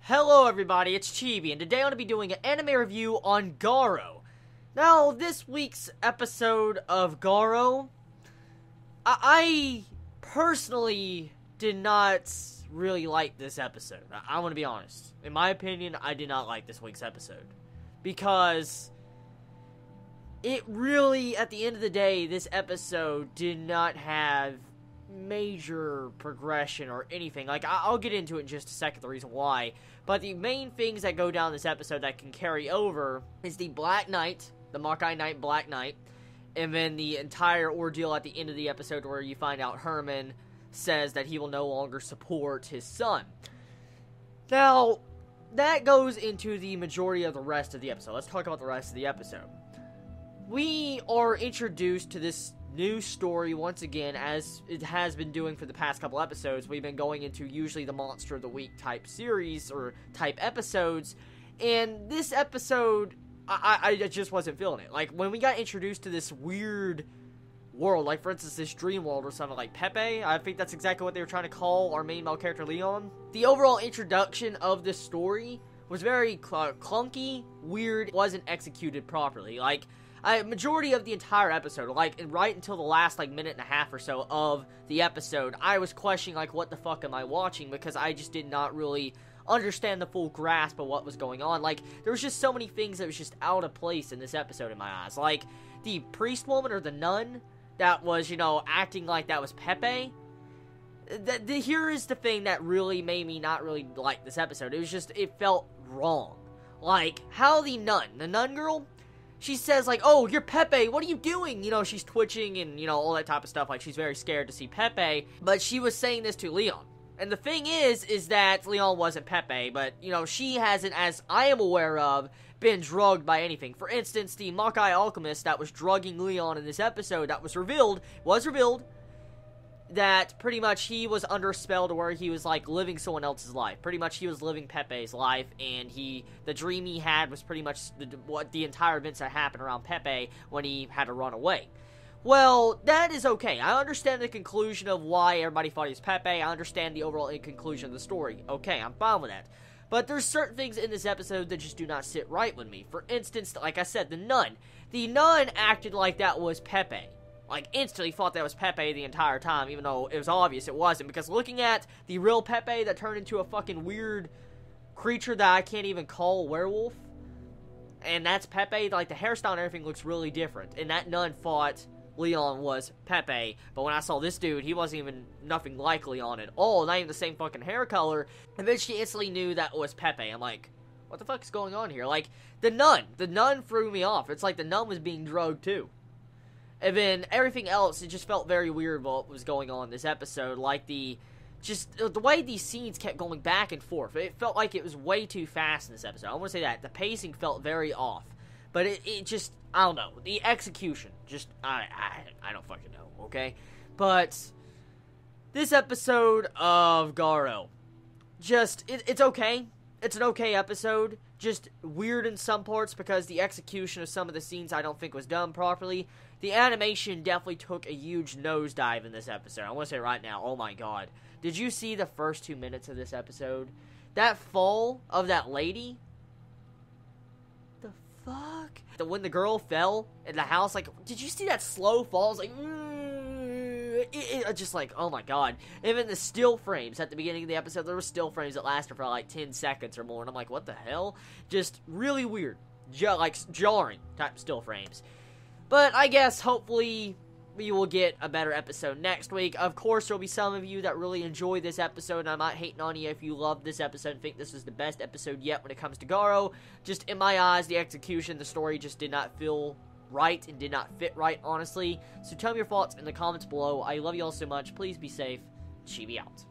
Hello everybody, it's Chibi, and today I'm going to be doing an anime review on Garo. Now, this week's episode of Garo, I personally did not really like this episode. I want to be honest. In my opinion, I did not like this week's episode. Because it really, at the end of the day, this episode did not have major progression or anything. Like, I'll get into it in just a second, the reason why. But the main things that go down this episode that can carry over is the Black Knight, the Makai Knight Black Knight, and then the entire ordeal at the end of the episode where you find out Herman says that he will no longer support his son. Now, that goes into the majority of the rest of the episode. Let's talk about the rest of the episode. We are introduced to this new story once again, as it has been doing for the past couple episodes. We've been going into usually the Monster of the Week type series or type episodes, and this episode, I just wasn't feeling it. Like, when we got introduced to this weird world, like for instance this dream world or something like Pepe, I think that's exactly what they were trying to call our main male character Leon. The overall introduction of this story was very clunky, weird, wasn't executed properly. Like, majority of the entire episode, like, right until the last, like, minute and a half or so of the episode, I was questioning, like, what the fuck am I watching, because I just did not really understand the full grasp of what was going on. Like, there was just so many things that was just out of place in this episode in my eyes. Like, the priest woman, or the nun, that was, you know, acting like that was Pepe. Here is the thing that really made me not really like this episode. It was just, it felt wrong. Like, how the nun girl, she says, like, oh, you're Pepe, what are you doing? You know, she's twitching and, you know, all that type of stuff. Like, she's very scared to see Pepe. But she was saying this to Leon. And the thing is that Leon wasn't Pepe. But, you know, she hasn't, as I am aware of, been drugged by anything. For instance, the Makai alchemist that was drugging Leon in this episode, that was revealed that pretty much he was under a spell to where he was, like, living someone else's life. Pretty much he was living Pepe's life, and the dream he had was pretty much what the entire events that happened around Pepe when he had to run away. Well, that is okay. I understand the conclusion of why everybody thought he was Pepe. I understand the overall conclusion of the story. Okay, I'm fine with that. But there's certain things in this episode that just do not sit right with me. For instance, like I said, the nun. The nun acted like that was Pepe. Like, instantly thought that was Pepe the entire time, even though it was obvious it wasn't. Because looking at the real Pepe that turned into a fucking weird creature that I can't even call a werewolf, and that's Pepe, like, the hairstyle and everything looks really different. And that nun thought Leon was Pepe, but when I saw this dude, he wasn't even nothing like Leon at all, not even the same fucking hair color, and then she instantly knew that was Pepe. I'm like, what the fuck is going on here? Like, the nun threw me off. It's like the nun was being drugged too. And then everything else, it just felt very weird what was going on in this episode. Like, the way these scenes kept going back and forth. It felt like it was way too fast in this episode. I want to say that. The pacing felt very off. But it just, I don't know. The execution, just, I don't fucking know, okay? But this episode of Garo, just, it's okay. It's an okay episode. Just weird in some parts because the execution of some of the scenes I don't think was done properly. The animation definitely took a huge nosedive in this episode. I want to say right now, oh my god. Did you see the first 2 minutes of this episode? That fall of that lady? The fuck? When the girl fell in the house, like, did you see that slow fall? It's like, just like, oh my god. Even the still frames at the beginning of the episode, there were still frames that lasted for like 10 seconds or more, and I'm like, what the hell? Just really weird. Like, jarring type still frames. But I guess, hopefully, we will get a better episode next week. Of course, there will be some of you that really enjoy this episode, and I'm not hating on you if you love this episode and think this is the best episode yet when it comes to Garo. Just, in my eyes, the execution, the story just did not feel right and did not fit right, honestly. So tell me your thoughts in the comments below. I love you all so much. Please be safe. Chibi out.